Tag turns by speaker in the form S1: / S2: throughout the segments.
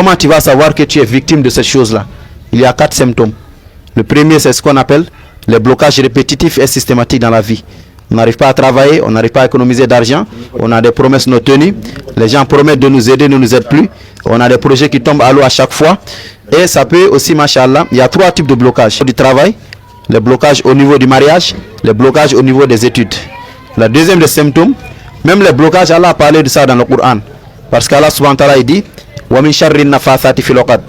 S1: comment tu vas savoir que tu es victime de cette chose-là? Il y a 4 symptômes. Le premier, c'est ce qu'on appelle les blocages répétitifs et systématiques dans la vie. On n'arrive pas à travailler, on n'arrive pas à économiser d'argent, on a des promesses non tenues, les gens promettent de nous aider, ne nous aident plus, on a des projets qui tombent à l'eau à chaque fois. Et ça peut aussi, machallah, il y a 3 types de blocages. Du travail, les blocages au niveau du mariage, les blocages au niveau des études. Le deuxième des symptômes, même les blocages, Allah a parlé de ça dans le Coran. Parce qu'Allah subhanahu wa ta'ala dit wa min sharri nafathati fil uqad.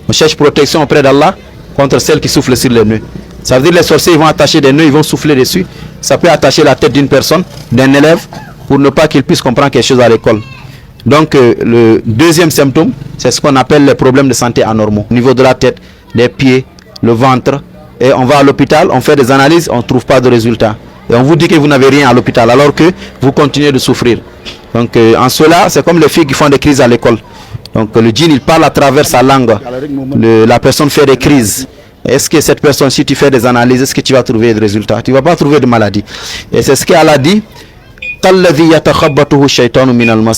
S1: On cherche protection auprès d'Allah contre celles qui soufflent sur les nœuds. Ça veut dire que les sorciers ils vont attacher des nœuds, ils vont souffler dessus. Ça peut attacher la tête d'une personne, d'un élève, pour ne pas qu'il puisse comprendre quelque chose à l'école. Donc le deuxième symptôme, c'est ce qu'on appelle les problèmes de santé anormaux. Au niveau de la tête, des pieds, le ventre. Et on va à l'hôpital, on fait des analyses, on ne trouve pas de résultat. Et on vous dit que vous n'avez rien à l'hôpital alors que vous continuez de souffrir. Donc en cela, c'est comme les filles qui font des crises à l'école. Donc le djinn, il parle à travers sa langue. La personne fait des crises. Est-ce que cette personne, si tu fais des analyses, est-ce que tu vas trouver des résultats? Tu ne vas pas trouver de maladie. Et c'est ce qu'Allah dit.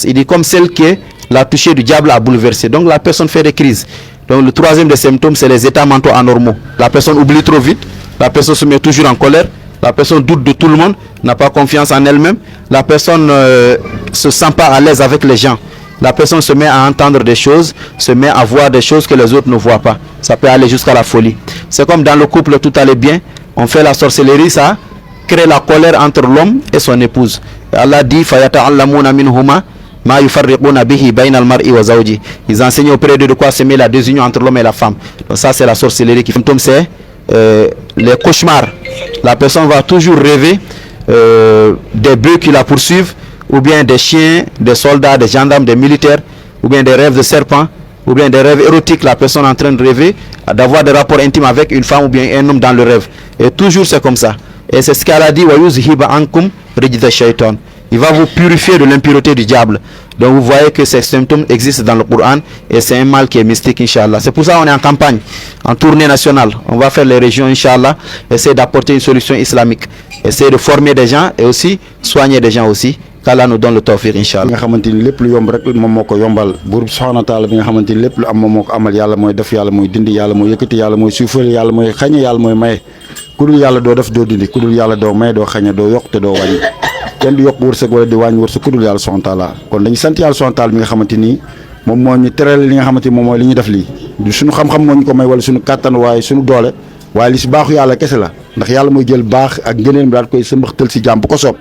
S1: Il dit comme celle qui l'a touché du diable a bouleversé. Donc la personne fait des crises. Donc le troisième des symptômes, c'est les états mentaux anormaux. La personne oublie trop vite. La personne se met toujours en colère. La personne doute de tout le monde. N'a pas confiance en elle-même. La personne ne se sent pas à l'aise avec les gens. La personne se met à entendre des choses, se met à voir des choses que les autres ne voient pas. Ça peut aller jusqu'à la folie. C'est comme dans le couple, tout allait bien. On fait la sorcellerie, ça crée la colère entre l'homme et son épouse. Et Allah dit فَيَتَعَلَّمُونَ مِنْهُمَا مَا يُفَرِّقُونَ بِهِ بَيْنَ الْمَرْءِ وَزَوْجِهِ. Ils enseignent auprès d'eux de quoi semer la désunion entre l'homme et la femme. Donc ça, c'est la sorcellerie qui symptôme, c'est les cauchemars. La personne va toujours rêver des bœufs qui la poursuivent, ou bien des chiens, des soldats, des gendarmes, des militaires, ou bien des rêves de serpents, ou bien des rêves érotiques, la personne en train de rêver, d'avoir des rapports intimes avec une femme ou bien un homme dans le rêve. Et toujours c'est comme ça. Et c'est ce qu'elle a dit, il va vous purifier de l'impureté du diable. Donc vous voyez que ces symptômes existent dans le Coran et c'est un mal qui est mystique, Inch'Allah. C'est pour ça qu'on est en campagne, en tournée nationale. On va faire les régions, Inch'Allah, essayer d'apporter une solution islamique, essayer de former des gens et aussi soigner des gens aussi. Qu'Allah nous donne le tawfiq, Inch'Allah.
S2: nga xamanteni lepp lu yomb rek mom moko yombal bour subhanahu wa ta'ala bi nga xamanteni lepp lu am mom moko amal yalla moy def yalla moy dindi yalla moy yëkëti yalla moy suufal yalla moy xagné yalla moy maye kudul yalla do def do dindi kudul yalla do may do xagné do yok te do wañi kenn du yok wërsëg wala di wañ wërsëg kudul yalla subhanahu wa ta'ala kon dañu sant yalla subhanahu wa ta'ala mi nga xamanteni mom mo ñu téral li nga xamanteni mom moy li ñu def li du suñu xam xam mo ñu ko may wala suñu katan way suñu doole way li ci baxu yalla kessa la ndax yalla moy jël bax ak ngeeneen bi daal koy sembaxtal ci jamm bu ko sopp